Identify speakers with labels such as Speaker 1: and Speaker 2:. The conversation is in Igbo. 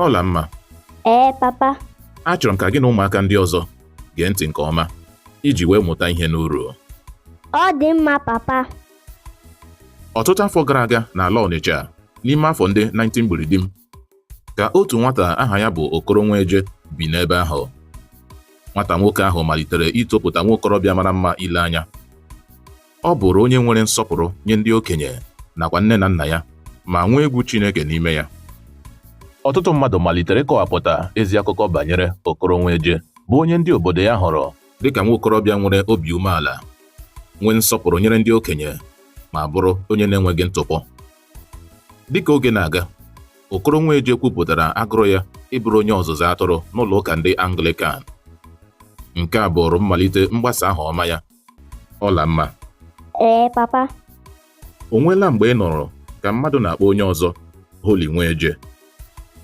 Speaker 1: Ọla mma,
Speaker 2: papa.
Speaker 1: achọrọ m ka gị na ụmụaka ndị ọzọ gee ntị nke ọma iji wee mụta ihe n'uru.
Speaker 2: Ọ dị mma, papa.
Speaker 1: Ọtụtụ afọ gara aga n'ala Ọnịcha, n'ime afọ ndị 19 ka otu nwata aha ya bụ Okoro Nweje bi n'ebe ahụ. Nwata nwoke ahụ malitere itopụta nwa okorobịa mara mma ile anya. Ọ bụrụ onye nwere nsọpụrụ nye ndị okenye nakwa nne na nna ya ma nwee egwu Chineke n'ime ya. Ọtụtụ mmadụ malitere ịkọwapụta ezi akụkọ banyere Okoro Nweje, bụ onye ndị obodo ya hụrụ dịka nwa okorobịa nwere obi umeala, nwee nsọpụrụ nyere ndị okenye ma bụrụ onye na-enweghị ntụpọ. Dịka oge na-aga, Okoro Nweje kwupụtara agụrụ ya ịbụrụ onye ọzụzụ atụrụ n'ụlọ ụka ndị Anglican. Nke a bụrụ mmalite mgbasa aha ọma ya. Ọla mma,
Speaker 2: Papa.
Speaker 1: o nweela mgbe ị nụrụ ka mmadụ na-akpọ onye ọzọ Holy Nweje?